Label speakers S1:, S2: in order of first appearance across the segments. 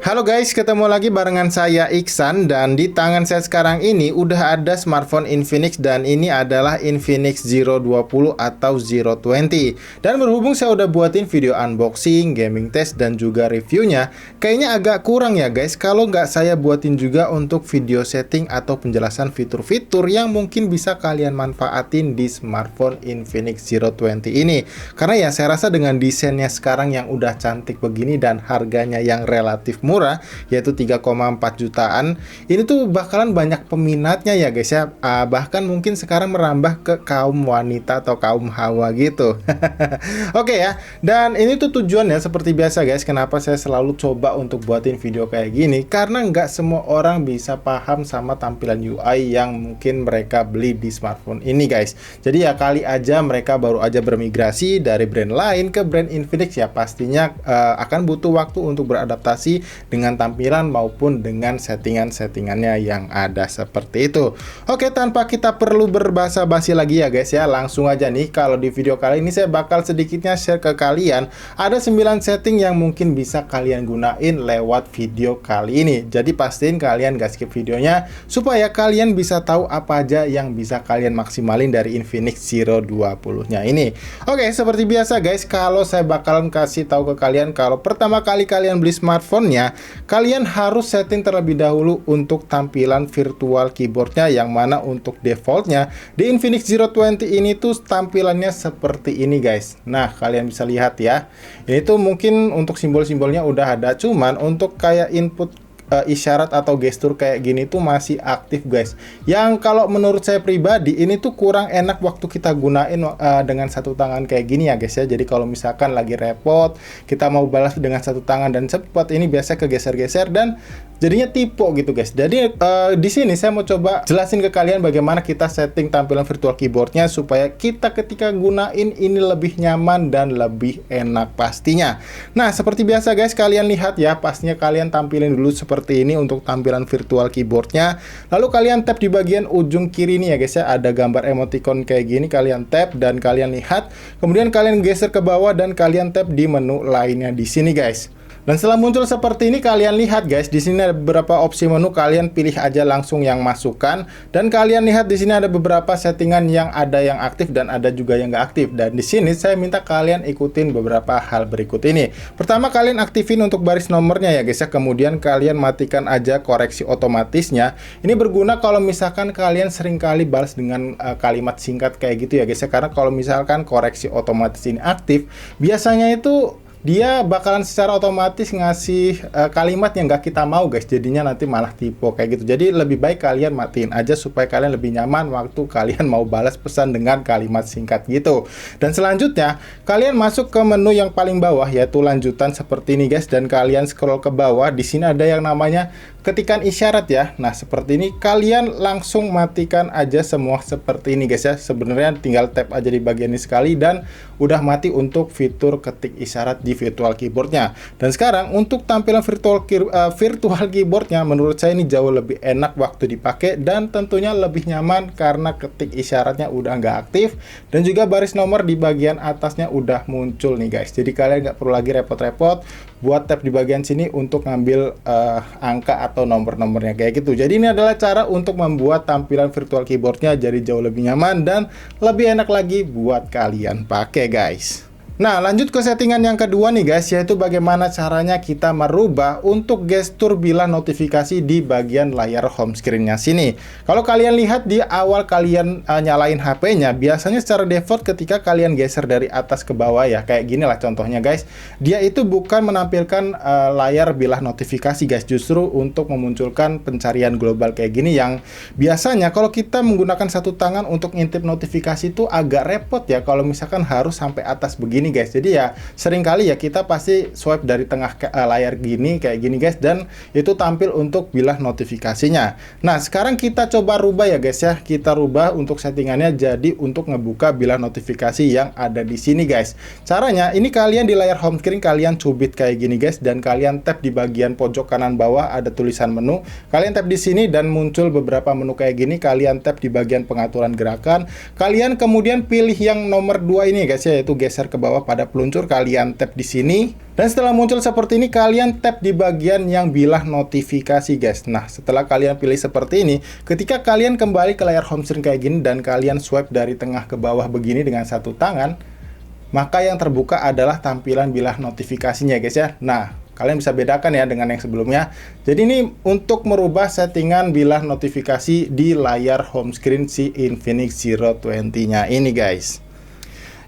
S1: Halo guys, ketemu lagi barengan saya Iksan, dan di tangan saya sekarang ini udah ada smartphone Infinix, dan ini adalah Infinix Zero 20 atau Zero 20. Dan berhubung saya udah buatin video unboxing, gaming test, dan juga reviewnya, kayaknya agak kurang ya guys kalau nggak saya buatin juga untuk video setting atau penjelasan fitur-fitur yang mungkin bisa kalian manfaatin di smartphone Infinix Zero 20 ini. Karena ya saya rasa dengan desainnya sekarang yang udah cantik begini dan harganya yang relatif murah, yaitu 3,4 jutaan, ini tuh bakalan banyak peminatnya ya guys ya. Bahkan mungkin sekarang merambah ke kaum wanita atau kaum hawa gitu. Oke ya, dan ini tuh tujuannya seperti biasa guys, kenapa saya selalu coba untuk buatin video kayak gini, karena nggak semua orang bisa paham sama tampilan UI yang mungkin mereka beli di smartphone ini guys. Jadi ya kali aja mereka baru aja bermigrasi dari brand lain ke brand Infinix, ya pastinya akan butuh waktu untuk beradaptasi dengan tampilan maupun dengan settingan-settingannya yang ada seperti itu. Oke, tanpa kita perlu berbasa-basi lagi ya guys ya, langsung aja nih. Kalau di video kali ini saya bakal sedikitnya share ke kalian ada 9 setting yang mungkin bisa kalian gunain lewat video kali ini. Jadi pastiin kalian gak skip videonya supaya kalian bisa tahu apa aja yang bisa kalian maksimalin dari Infinix Zero 20 nya ini. Oke, seperti biasa guys, kalau saya bakalan kasih tahu ke kalian kalau pertama kali kalian beli smartphone-nya, kalian harus setting terlebih dahulu untuk tampilan virtual keyboardnya, yang mana untuk defaultnya di Infinix Zero 20 ini tuh tampilannya seperti ini guys. Nah, kalian bisa lihat ya, ini tuh mungkin untuk simbol-simbolnya udah ada, cuman untuk kayak input isyarat atau gestur kayak gini tuh masih aktif guys. Yang kalau menurut saya pribadi ini tuh kurang enak waktu kita gunain dengan satu tangan kayak gini ya guys ya. Jadi kalau misalkan lagi repot kita mau balas dengan satu tangan dan cepat, ini biasa kegeser-geser dan jadinya tipe gitu guys. Jadi di sini saya mau coba jelasin ke kalian bagaimana kita setting tampilan virtual keyboardnya supaya kita ketika gunain ini lebih nyaman dan lebih enak pastinya. Nah, seperti biasa guys, kalian lihat ya, pastinya kalian tampilin dulu seperti ini untuk tampilan virtual keyboardnya. Lalu kalian tap di bagian ujung kiri nih ya guys ya, ada gambar emoticon kayak gini, kalian tap dan kalian lihat. Kemudian kalian geser ke bawah dan kalian tap di menu lainnya di sini guys. Dan setelah muncul seperti ini, kalian lihat guys, di sini ada beberapa opsi menu, kalian pilih aja langsung yang masukkan. Dan kalian lihat di sini ada beberapa settingan yang ada yang aktif dan ada juga yang nggak aktif. Dan di sini saya minta kalian ikutin beberapa hal berikut ini. Pertama, kalian aktifin untuk baris nomornya ya guys ya. Kemudian kalian matikan aja koreksi otomatisnya. Ini berguna kalau misalkan kalian sering kali balas dengan kalimat singkat kayak gitu ya guys ya. Karena kalau misalkan koreksi otomatis ini aktif, biasanya itu dia bakalan secara otomatis ngasih kalimat yang nggak kita mau guys, jadinya nanti malah typo kayak gitu. Jadi lebih baik kalian matiin aja supaya kalian lebih nyaman waktu kalian mau balas pesan dengan kalimat singkat gitu. Dan selanjutnya kalian masuk ke menu yang paling bawah, yaitu lanjutan seperti ini guys, dan kalian scroll ke bawah. Di sini ada yang namanya ketikan isyarat ya. Nah, seperti ini kalian langsung matikan aja semua seperti ini guys ya. Sebenarnya tinggal tap aja di bagian ini sekali dan udah mati untuk fitur ketik isyarat di virtual keyboardnya. Dan sekarang untuk tampilan virtual keyboardnya menurut saya ini jauh lebih enak waktu dipakai dan tentunya lebih nyaman karena ketik isyaratnya udah nggak aktif dan juga baris nomor di bagian atasnya udah muncul nih guys. Jadi kalian nggak perlu lagi repot-repot buat tap di bagian sini untuk ngambil angka atau nomor-nomornya kayak gitu. Jadi ini adalah cara untuk membuat tampilan virtual keyboardnya jadi jauh lebih nyaman dan lebih enak lagi buat kalian pakai guys. Nah, lanjut ke settingan yang kedua nih guys, yaitu bagaimana caranya kita merubah untuk gestur bila notifikasi di bagian layar home screen-nya sini. Kalau kalian lihat di awal kalian nyalain HP-nya, biasanya secara default ketika kalian geser dari atas ke bawah ya, kayak gini lah contohnya guys, dia itu bukan menampilkan layar bilah notifikasi guys, justru untuk memunculkan pencarian global kayak gini, yang biasanya kalau kita menggunakan satu tangan untuk ngintip notifikasi itu agak repot ya, kalau misalkan harus sampai atas begini gini guys. Jadi ya seringkali ya kita pasti swipe dari tengah layar gini kayak gini guys, dan itu tampil untuk bilah notifikasinya. Nah sekarang kita coba rubah ya guys ya, kita rubah untuk settingannya jadi untuk ngebuka bilah notifikasi yang ada di sini guys. Caranya ini kalian di layar home screen kalian cubit kayak gini guys, dan kalian tap di bagian pojok kanan bawah ada tulisan menu. Kalian tap di sini dan muncul beberapa menu kayak gini. Kalian tap di bagian pengaturan gerakan. Kalian kemudian pilih yang nomor 2 ini guys ya, yaitu geser ke bawah pada peluncur. Kalian tap di sini. Dan setelah muncul seperti ini, kalian tap di bagian yang bilah notifikasi guys. Nah, setelah kalian pilih seperti ini, ketika kalian kembali ke layar home screen kayak gini dan kalian swipe dari tengah ke bawah begini dengan satu tangan, maka yang terbuka adalah tampilan bilah notifikasinya guys ya. Nah, kalian bisa bedakan ya dengan yang sebelumnya. Jadi ini untuk merubah settingan bilah notifikasi di layar home screen si Infinix Zero 20-nya ini guys.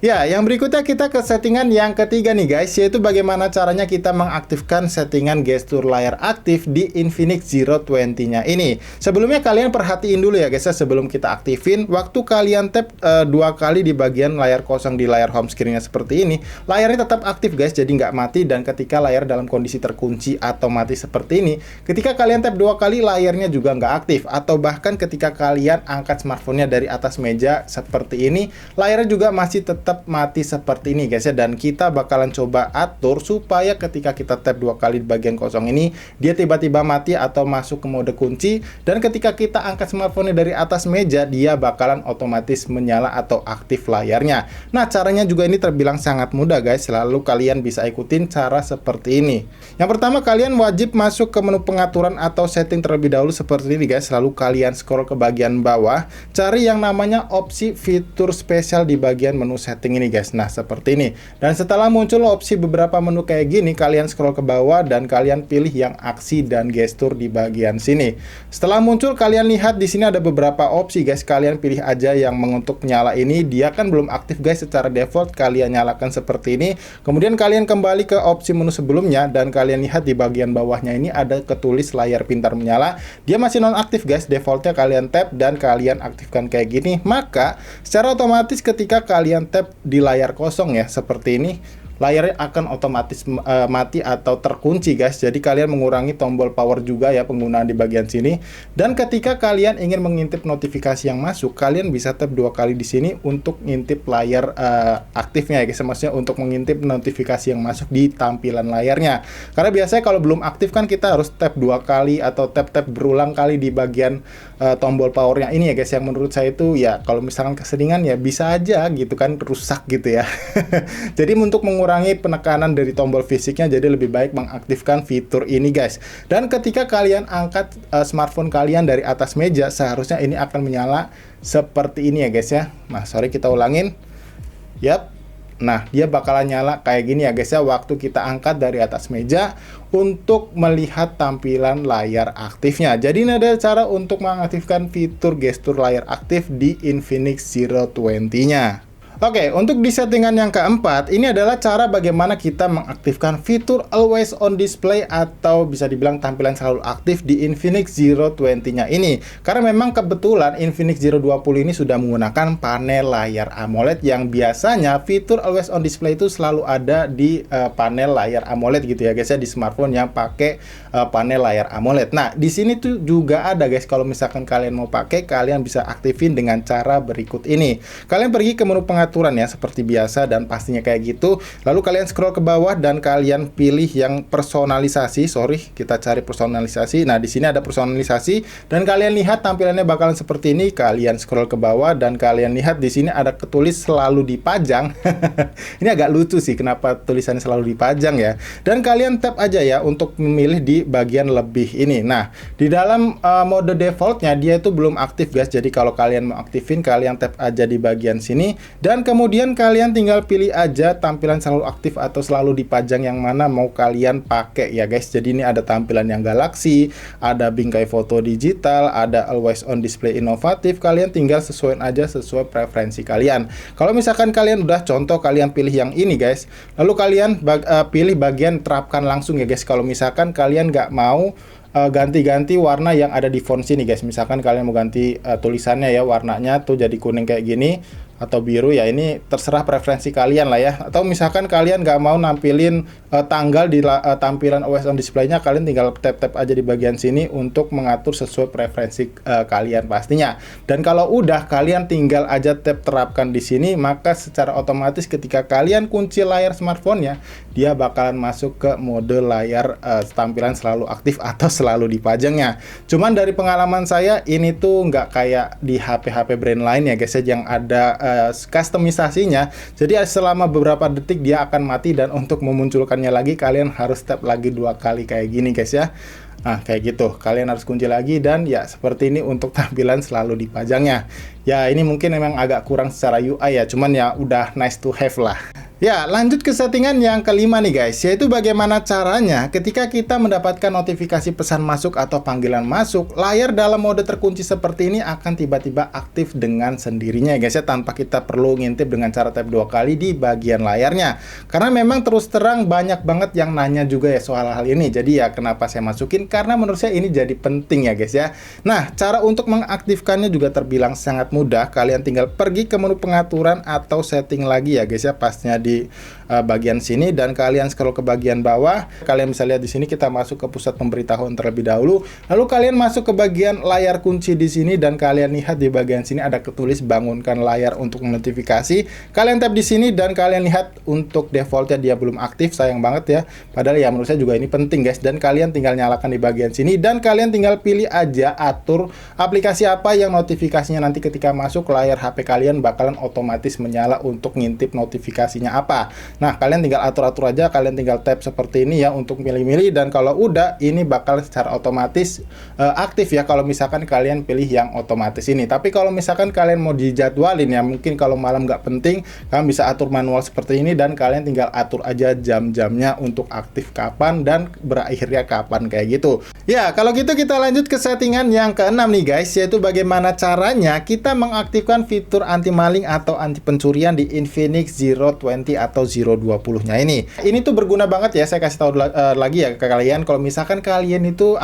S1: Ya, yang berikutnya kita ke settingan yang ketiga nih guys, yaitu bagaimana caranya kita mengaktifkan settingan gestur layar aktif di Infinix Zero 20-nya ini. Sebelumnya kalian perhatiin dulu ya guys ya, sebelum kita aktifin, waktu kalian tap 2 kali di bagian layar kosong di layar home screen-nya seperti ini, layarnya tetap aktif guys, jadi nggak mati. Dan ketika layar dalam kondisi terkunci atau mati seperti ini, ketika kalian tap 2 kali layarnya juga nggak aktif. Atau bahkan ketika kalian angkat smartphone-nya dari atas meja seperti ini, layarnya juga masih tetap mati seperti ini guys ya. Dan kita bakalan coba atur supaya ketika kita tap 2 kali di bagian kosong ini, dia tiba-tiba mati atau masuk ke mode kunci. Dan ketika kita angkat smartphone dari atas meja, dia bakalan otomatis menyala atau aktif layarnya. Nah caranya juga ini terbilang sangat mudah guys, lalu kalian bisa ikutin cara seperti ini. Yang pertama, kalian wajib masuk ke menu pengaturan atau setting terlebih dahulu seperti ini guys. Lalu kalian scroll ke bagian bawah, cari yang namanya opsi fitur spesial di bagian menu setting ini guys. Nah seperti ini. Dan setelah muncul opsi beberapa menu kayak gini, kalian scroll ke bawah dan kalian pilih yang aksi dan gestur di bagian sini. Setelah muncul, kalian lihat di sini ada beberapa opsi guys. Kalian pilih aja yang untuk nyala ini. Dia kan belum aktif guys secara default, kalian nyalakan seperti ini. Kemudian kalian kembali ke opsi menu sebelumnya dan kalian lihat di bagian bawahnya ini ada ketulis layar pintar menyala. Dia masih nonaktif guys, defaultnya kalian tap dan kalian aktifkan kayak gini. Maka secara otomatis ketika kalian tap di layar kosong ya seperti ini, layarnya akan otomatis mati atau terkunci guys. Jadi kalian mengurangi tombol power juga ya penggunaan di bagian sini. Dan ketika kalian ingin mengintip notifikasi yang masuk, kalian bisa tap 2 kali di sini untuk ngintip layar aktifnya ya guys. Maksudnya untuk mengintip notifikasi yang masuk di tampilan layarnya. Karena biasanya kalau belum aktif kan kita harus tap 2 kali atau tap berulang kali di bagian tombol powernya ini ya guys. Yang menurut saya itu ya kalau misalkan keseringan ya bisa aja gitu kan rusak gitu ya. Jadi untuk mengurangi penekanan dari tombol fisiknya, jadi lebih baik mengaktifkan fitur ini guys. Dan ketika kalian angkat smartphone kalian dari atas meja, seharusnya ini akan menyala seperti ini ya guys ya. Nah sorry, kita ulangin. Yap. Nah dia bakalan nyala kayak gini ya guys ya, waktu kita angkat dari atas meja untuk melihat tampilan layar aktifnya. Jadi ini ada cara untuk mengaktifkan fitur gestur layar aktif di Infinix Zero 20-nya. Oke, untuk di settingan yang keempat, ini adalah cara bagaimana kita mengaktifkan fitur Always On Display atau bisa dibilang tampilan selalu aktif di Infinix Zero 20-nya ini. Karena memang kebetulan Infinix Zero 20 ini sudah menggunakan panel layar AMOLED yang biasanya fitur Always On Display itu selalu ada di panel layar AMOLED gitu ya guys ya, di smartphone yang pakai panel layar AMOLED. Nah, di sini tuh juga ada guys, kalau misalkan kalian mau pakai, kalian bisa aktifin dengan cara berikut ini. Kalian pergi ke menu pengaturan ya seperti biasa dan pastinya kayak gitu. Lalu kalian scroll ke bawah dan kalian pilih yang personalisasi. Sorry, kita cari personalisasi. Nah, di sini ada personalisasi dan kalian lihat tampilannya bakalan seperti ini. Kalian scroll ke bawah dan kalian lihat di sini ada ketulis selalu dipajang. Ini agak lucu sih kenapa tulisannya selalu dipajang ya. Dan kalian tap aja ya untuk memilih di bagian lebih ini. Nah, di dalam mode defaultnya dia itu belum aktif guys. Jadi kalau kalian mau aktifin, kalian tap aja di bagian sini dan kemudian kalian tinggal pilih aja tampilan selalu aktif atau selalu dipajang yang mana mau kalian pakai ya guys. Jadi ini ada tampilan yang galaksi, ada bingkai foto digital, ada Always On Display inovatif. Kalian tinggal sesuaiin aja sesuai preferensi kalian. Kalau misalkan kalian udah contoh, kalian pilih yang ini guys. Lalu kalian pilih bagian terapkan langsung ya guys. Kalau misalkan kalian nggak mau ganti-ganti warna yang ada di font sini guys. Misalkan kalian mau ganti tulisannya ya, warnanya tuh jadi kuning kayak gini. atau biru, ya ini terserah preferensi kalian lah ya. Atau misalkan kalian nggak mau nampilin tanggal di tampilan always on display-nya, kalian tinggal tap-tap aja di bagian sini untuk mengatur sesuai preferensi kalian pastinya. Dan kalau udah, kalian tinggal aja tap terapkan di sini, maka secara otomatis ketika kalian kunci layar smartphone-nya, dia bakalan masuk ke mode layar tampilan selalu aktif atau selalu dipajangnya. Cuman dari pengalaman saya, ini tuh nggak kayak di HP-HP brand lain ya guys ya, yang ada customisasinya. Jadi selama beberapa detik dia akan mati, dan untuk memunculkannya lagi kalian harus tap lagi 2 kali kayak gini guys ya. Nah kayak gitu, kalian harus kunci lagi, dan ya seperti ini untuk tampilan selalu dipajangnya. Ya ini mungkin memang agak kurang secara UI ya, cuman ya udah nice to have lah. Ya, lanjut ke settingan yang kelima nih guys, yaitu bagaimana caranya ketika kita mendapatkan notifikasi pesan masuk atau panggilan masuk, layar dalam mode terkunci seperti ini akan tiba-tiba aktif dengan sendirinya ya guys ya, tanpa kita perlu ngintip dengan cara tap 2 kali di bagian layarnya. Karena memang terus terang banyak banget yang nanya juga ya soal hal ini. Jadi ya kenapa saya masukin, karena menurut saya ini jadi penting ya guys ya. Nah, cara untuk mengaktifkannya juga terbilang sangat mudah. Kalian tinggal pergi ke menu pengaturan atau setting lagi ya guys ya, pastinya di bagian sini, dan kalian scroll ke bagian bawah. Kalian bisa lihat di sini kita masuk ke pusat pemberitahuan terlebih dahulu. Lalu kalian masuk ke bagian layar kunci di sini, dan kalian lihat di bagian sini ada ketulis bangunkan layar untuk notifikasi. Kalian tap di sini dan kalian lihat untuk defaultnya dia belum aktif, sayang banget ya. Padahal ya menurut saya juga ini penting guys, dan kalian tinggal nyalakan di bagian sini, dan kalian tinggal pilih aja atur aplikasi apa yang notifikasinya nanti ketika masuk layar HP kalian bakalan otomatis menyala untuk ngintip notifikasinya apa. Nah, kalian tinggal atur-atur aja, kalian tinggal tap seperti ini ya untuk milih-milih, dan kalau udah ini bakal secara otomatis aktif ya kalau misalkan kalian pilih yang otomatis ini. Tapi kalau misalkan kalian mau dijadwalin ya, mungkin kalau malam nggak penting, kalian bisa atur manual seperti ini, dan kalian tinggal atur aja jam-jamnya untuk aktif kapan dan berakhirnya kapan kayak gitu. Ya, kalau gitu kita lanjut ke settingan yang keenam nih guys, yaitu bagaimana caranya kita mengaktifkan fitur anti maling atau anti pencurian di Infinix Zero 20 atau Zero 20-nya ini. Ini tuh berguna banget ya, saya kasih tahu lagi ya ke kalian, kalau misalkan kalian itu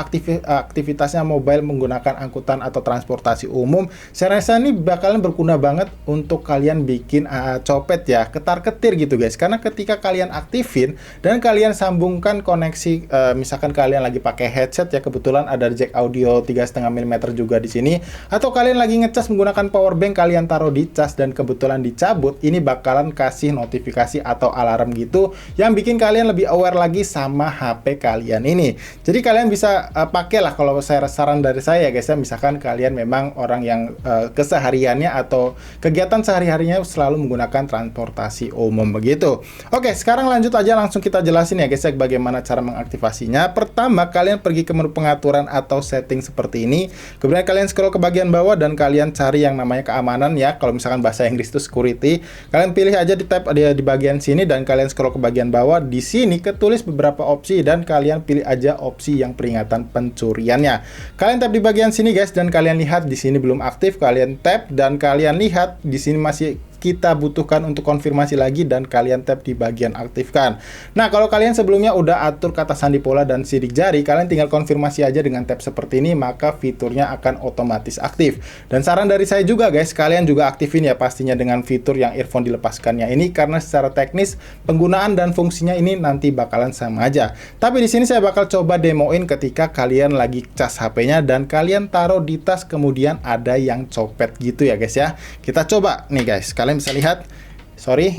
S1: aktivitasnya mobile menggunakan angkutan atau transportasi umum, saya rasa ini bakalan berguna banget untuk kalian bikin copet ya, ketar-ketir gitu guys. Karena ketika kalian aktifin dan kalian sambungkan koneksi, misalkan kalian lagi pakai headset ya, kebetulan ada jack audio 3,5 mm juga di sini, atau kalian lagi ngecas menggunakan power bank, kalian taruh di cas dan kebetulan dicabut, ini bakalan kasih notifikasi atau alarm gitu yang bikin kalian lebih aware lagi sama HP kalian ini. Jadi kalian bisa pakailah, kalau saya saran dari saya guys ya, misalkan kalian memang orang yang kesehariannya atau kegiatan sehari-harinya selalu menggunakan transportasi umum begitu. Oke, sekarang lanjut aja, langsung kita jelasin ya guys ya bagaimana cara mengaktifasinya. Pertama, kalian pergi ke menu pengaturan atau setting seperti ini. Kemudian kalian scroll ke bagian bawah dan kalian cari yang namanya keamanan ya. Kalau misalkan bahasa Inggris itu security, kalian pilih aja di tab di bagian sini, dan kalian scroll ke bagian bawah. Di sini ketulis beberapa opsi, dan kalian pilih aja opsi yang peringatan pencuriannya. Kalian tap di bagian sini guys, dan kalian lihat di sini belum aktif, kalian tap dan kalian lihat di sini masih kita butuhkan untuk konfirmasi lagi, dan kalian tap di bagian aktifkan. Nah, kalau kalian sebelumnya udah atur kata sandi pola dan sidik jari, kalian tinggal konfirmasi aja dengan tap seperti ini, maka fiturnya akan otomatis aktif. Dan saran dari saya juga guys, kalian juga aktifin ya pastinya dengan fitur yang earphone dilepaskannya ini, karena secara teknis penggunaan dan fungsinya ini nanti bakalan sama aja. Tapi di sini saya bakal coba demoin ketika kalian lagi cas HP-nya dan kalian taruh di tas, kemudian ada yang copet gitu ya guys ya. Kita coba nih guys, kalian bisa lihat,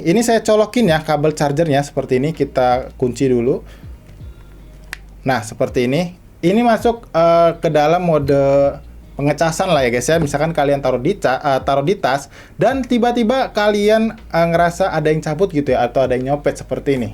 S1: ini saya colokin ya kabel chargernya seperti ini, kita kunci dulu. Nah seperti ini masuk ke dalam mode pengecasan lah ya guys ya. Misalkan kalian taruh di tas dan tiba-tiba kalian ngerasa ada yang cabut gitu ya, atau ada yang nyopet seperti ini,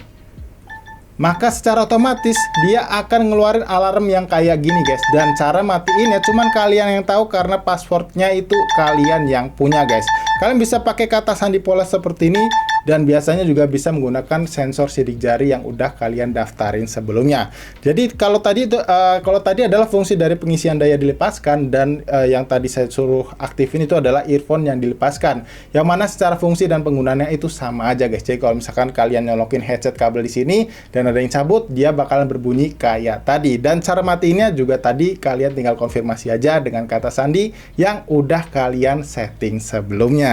S1: maka secara otomatis dia akan ngeluarin alarm yang kayak gini guys. Dan cara matiinnya cuman kalian yang tahu, karena passwordnya itu kalian yang punya guys. Kalian bisa pakai kata sandi pola seperti ini, dan biasanya juga bisa menggunakan sensor sidik jari yang udah kalian daftarin sebelumnya. Jadi kalau tadi adalah fungsi dari pengisian daya dilepaskan, dan yang tadi saya suruh aktifin itu adalah earphone yang dilepaskan, yang mana secara fungsi dan penggunaannya itu sama aja guys. Jadi kalau misalkan kalian nyolokin headset kabel di sini dan ada yang cabut, dia bakalan berbunyi kayak tadi. Dan cara matiinnya juga tadi kalian tinggal konfirmasi aja dengan kata sandi yang udah kalian setting sebelumnya.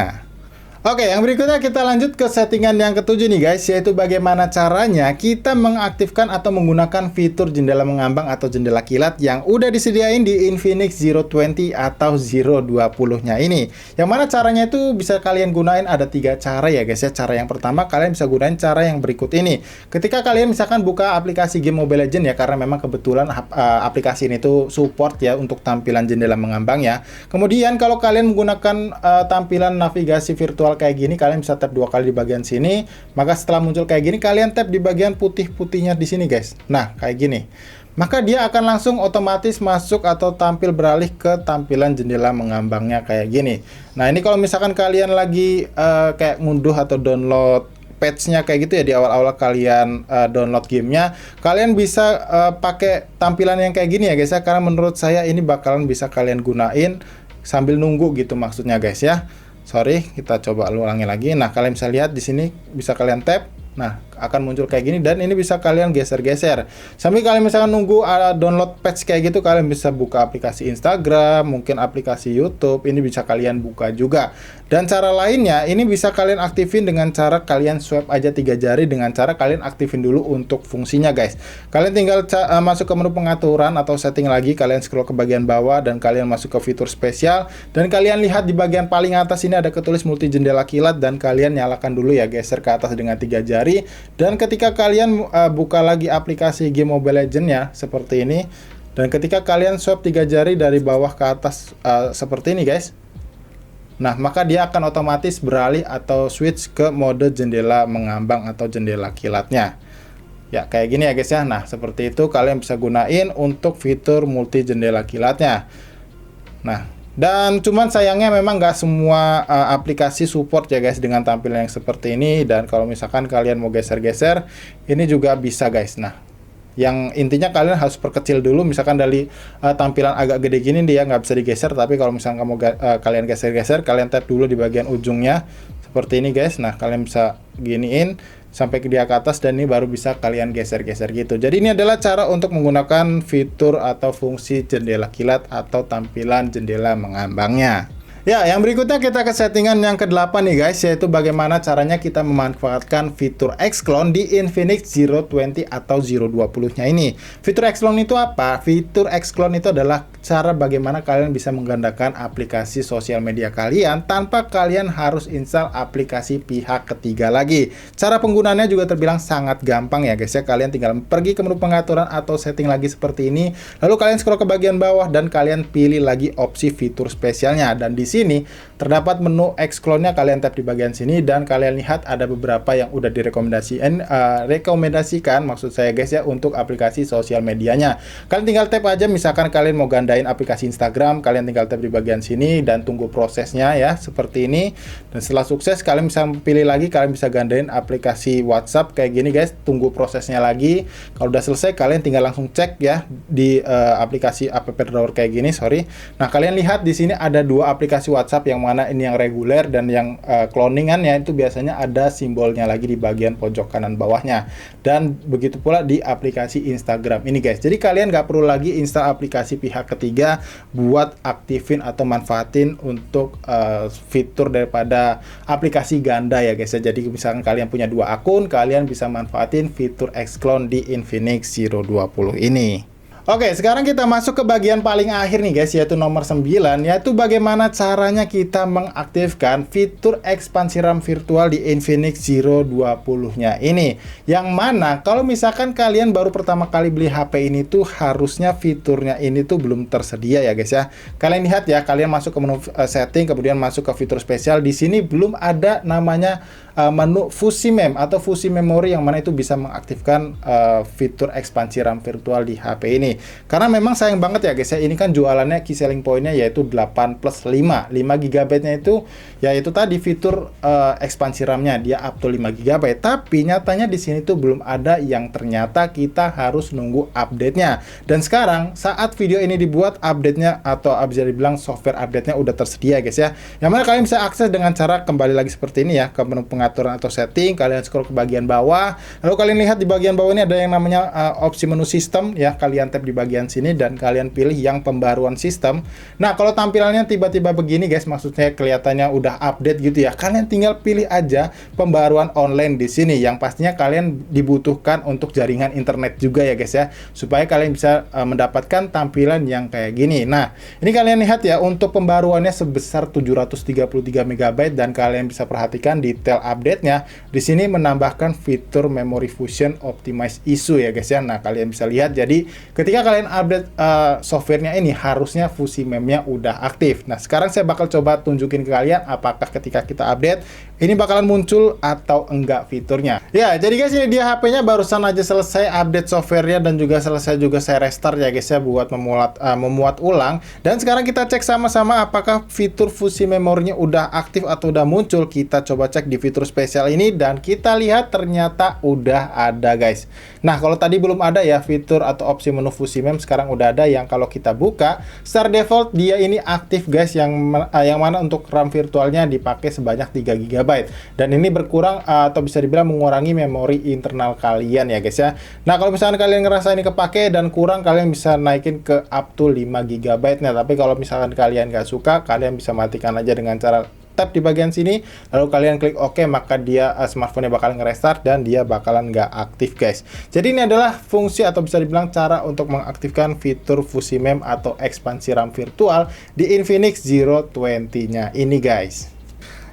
S1: Oke, yang berikutnya kita lanjut ke settingan yang ketujuh nih guys, yaitu bagaimana caranya kita mengaktifkan atau menggunakan fitur jendela mengambang atau jendela kilat yang udah disediain di Infinix Zero 20 atau Zero 20-nya ini. Yang mana caranya itu bisa kalian gunain ada 3 cara ya guys ya. Cara yang pertama kalian bisa gunain cara yang berikut ini. Ketika kalian misalkan buka aplikasi game Mobile Legends ya, karena memang kebetulan aplikasi ini tuh support ya untuk tampilan jendela mengambang ya. Kemudian kalau kalian menggunakan tampilan navigasi virtual kayak gini, kalian bisa tap 2 kali di bagian sini. Maka setelah muncul kayak gini, kalian tap di bagian putih-putihnya di sini guys. Nah, kayak gini. Maka dia akan langsung otomatis masuk atau tampil beralih ke tampilan jendela mengambangnya kayak gini. Nah, ini kalau misalkan kalian lagi kayak ngunduh atau download patch-nya kayak gitu ya, di awal-awal kalian download gamenya, kalian bisa pakai tampilan yang kayak gini ya guys ya, karena menurut saya ini bakalan bisa kalian gunain sambil nunggu gitu maksudnya guys ya. Sorry, kita coba ulangi lagi. Nah, kalian bisa lihat di sini bisa kalian tap. Nah, akan muncul kayak gini dan ini bisa kalian geser-geser. Sambil kalian misalkan nunggu download patch kayak gitu, kalian bisa buka aplikasi Instagram, mungkin aplikasi YouTube, ini bisa kalian buka juga. Dan cara lainnya, ini bisa kalian aktifin dengan cara kalian swipe aja 3 jari dengan cara kalian aktifin dulu untuk fungsinya guys. Kalian tinggal masuk ke menu pengaturan atau setting lagi, kalian scroll ke bagian bawah dan kalian masuk ke fitur spesial dan kalian lihat di bagian paling atas ini ada ketulis multi jendela kilat dan kalian nyalakan dulu ya, geser ke atas dengan 3 jari. Dan ketika kalian buka lagi aplikasi game Mobile Legends ya, seperti ini. Dan ketika kalian swipe 3 jari dari bawah ke atas seperti ini guys. Nah, maka dia akan otomatis beralih atau switch ke mode jendela mengambang atau jendela kilatnya. Ya, kayak gini ya guys ya. Nah, seperti itu kalian bisa gunain untuk fitur multi jendela kilatnya. Nah, dan cuman sayangnya memang nggak semua aplikasi support ya guys dengan tampilan yang seperti ini. Dan kalau misalkan kalian mau geser-geser, ini juga bisa guys. Nah, yang intinya kalian harus perkecil dulu. Misalkan dari tampilan agak gede gini dia nggak bisa digeser. Tapi kalau misalkan kamu kalian geser-geser, kalian tap dulu di bagian ujungnya seperti ini guys. Nah, kalian bisa giniin sampai ke dia ke atas dan ini baru bisa kalian geser-geser gitu. Jadi ini adalah cara untuk menggunakan fitur atau fungsi jendela kilat atau tampilan jendela mengambangnya. Ya, yang berikutnya kita ke settingan yang ke-8 nih guys, yaitu bagaimana caranya kita memanfaatkan fitur X-Clone di Infinix Zero 20 atau Zero 20-nya ini. Fitur X-Clone itu apa? Fitur X-Clone itu adalah cara bagaimana kalian bisa menggandakan aplikasi sosial media kalian tanpa kalian harus install aplikasi pihak ketiga lagi. Cara penggunaannya juga terbilang sangat gampang ya guys ya. Kalian tinggal pergi ke menu pengaturan atau setting lagi seperti ini. Lalu kalian scroll ke bagian bawah dan kalian pilih lagi opsi fitur spesialnya. Dan di sini terdapat menu X-Clone-nya, kalian tap di bagian sini dan kalian lihat ada beberapa yang udah rekomendasikan maksud saya guys ya untuk aplikasi sosial medianya. Kalian tinggal tap aja, misalkan kalian mau gandain aplikasi Instagram, kalian tinggal tap di bagian sini dan tunggu prosesnya ya seperti ini. Dan setelah sukses kalian bisa pilih lagi, kalian bisa gandain aplikasi WhatsApp kayak gini guys, tunggu prosesnya lagi. Kalau udah selesai kalian tinggal langsung cek ya di aplikasi app drawer kayak gini, sorry. Nah, kalian lihat di sini ada 2 aplikasi WhatsApp, yang mana ini yang reguler dan yang cloningannya itu biasanya ada simbolnya lagi di bagian pojok kanan bawahnya. Dan begitu pula di aplikasi Instagram ini guys. Jadi kalian nggak perlu lagi install aplikasi pihak ketiga buat aktifin atau manfaatin untuk fitur daripada aplikasi ganda ya guys. Jadi misalkan kalian punya 2 akun, kalian bisa manfaatin fitur X-Clone di Infinix Zero 20 ini. Oke, sekarang kita masuk ke bagian paling akhir nih guys, yaitu nomor 9, yaitu bagaimana caranya kita mengaktifkan fitur ekspansi RAM virtual di Infinix Zero 20-nya ini. Yang mana kalau misalkan kalian baru pertama kali beli HP ini tuh harusnya fiturnya ini tuh belum tersedia ya guys ya. Kalian lihat ya, kalian masuk ke menu setting, kemudian masuk ke fitur spesial. Di sini belum ada namanya menu fusi mem atau fusi memori, yang mana itu bisa mengaktifkan fitur ekspansi RAM virtual di HP ini. Karena memang sayang banget ya guys ya, ini kan jualannya key selling point-nya yaitu 8 plus 5 GB-nya itu yaitu tadi fitur ekspansi RAM-nya dia up to 5 GB. Tapi nyatanya di sini tuh belum ada, yang ternyata kita harus nunggu update-nya. Dan sekarang saat video ini dibuat, update-nya atau bisa dibilang software update-nya udah tersedia guys ya. Yang mana kalian bisa akses dengan cara kembali lagi seperti ini ya, ke menu pengaturan pengaturan atau setting, kalian scroll ke bagian bawah. Lalu kalian lihat di bagian bawah ini ada yang namanya opsi menu sistem ya. Kalian tap di bagian sini dan kalian pilih yang pembaruan sistem. Nah, kalau tampilannya tiba-tiba begini guys, maksudnya kelihatannya udah update gitu ya. Kalian tinggal pilih aja pembaruan online di sini yang pastinya kalian dibutuhkan untuk jaringan internet juga ya guys ya, supaya kalian bisa mendapatkan tampilan yang kayak gini. Nah, ini kalian lihat ya, untuk pembaruannya sebesar 733 MB dan kalian bisa perhatikan detail update-nya di sini menambahkan fitur Memory Fusion Optimize Issue ya guys ya. Nah, kalian bisa lihat, jadi ketika kalian update softwarenya ini harusnya Fusi Mem-nya udah aktif. Nah, sekarang saya bakal coba tunjukin ke kalian apakah ketika kita update ini bakalan muncul atau enggak fiturnya. Ya, jadi guys, ini dia HP-nya barusan aja selesai update softwarenya dan juga selesai juga saya restart ya guys ya, buat memuat ulang. Dan sekarang kita cek sama-sama apakah fitur Fusi Memorinya udah aktif atau udah muncul. Kita coba cek di fitur spesial ini dan kita lihat ternyata udah ada guys. Nah, kalau tadi belum ada ya fitur atau opsi menu Fusi Mem, sekarang udah ada. Yang kalau kita buka secara default dia ini aktif guys, yang mana untuk RAM virtualnya dipakai sebanyak 3 GB. Dan ini berkurang atau bisa dibilang mengurangi memori internal kalian ya guys ya. Nah, kalau misalkan kalian ngerasa ini kepake dan kurang, kalian bisa naikin ke up to 5 GB. Nah, tapi kalau misalkan kalian nggak suka, kalian bisa matikan aja dengan cara tap di bagian sini, lalu kalian klik OK, maka dia smartphone-nya bakal nge-restart dan dia bakalan nggak aktif guys. Jadi ini adalah fungsi atau bisa dibilang cara untuk mengaktifkan fitur Fusi Mem atau ekspansi RAM virtual di Infinix Zero 20-nya ini guys.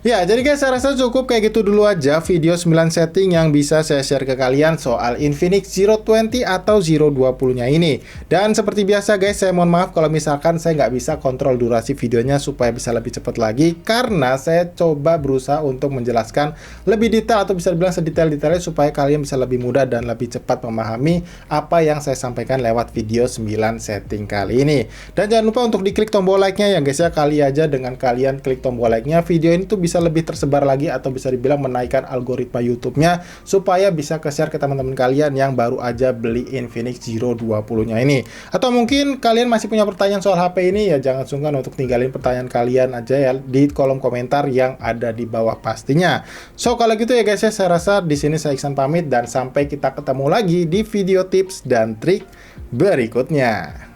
S1: Ya, jadi guys, saya rasa cukup kayak gitu dulu aja video 9 setting yang bisa saya share ke kalian soal Infinix Zero 20 atau Zero 20-nya ini. Dan seperti biasa guys, saya mohon maaf kalau misalkan saya nggak bisa kontrol durasi videonya supaya bisa lebih cepat lagi, karena saya coba berusaha untuk menjelaskan lebih detail atau bisa dibilang sedetail-detailnya supaya kalian bisa lebih mudah dan lebih cepat memahami apa yang saya sampaikan lewat video 9 setting kali ini. Dan jangan lupa untuk diklik tombol like-nya ya guys ya, kali aja dengan kalian klik tombol like-nya, video ini tuh bisa lebih tersebar lagi atau bisa dibilang menaikkan algoritma YouTube-nya supaya bisa ke-share ke teman-teman kalian yang baru aja beli Infinix Zero 20-nya ini. Atau mungkin kalian masih punya pertanyaan soal HP ini, ya jangan sungkan untuk tinggalin pertanyaan kalian aja ya di kolom komentar yang ada di bawah pastinya. So, kalau gitu ya guys ya, saya rasa di sini saya Iksan pamit dan sampai kita ketemu lagi di video tips dan trik berikutnya.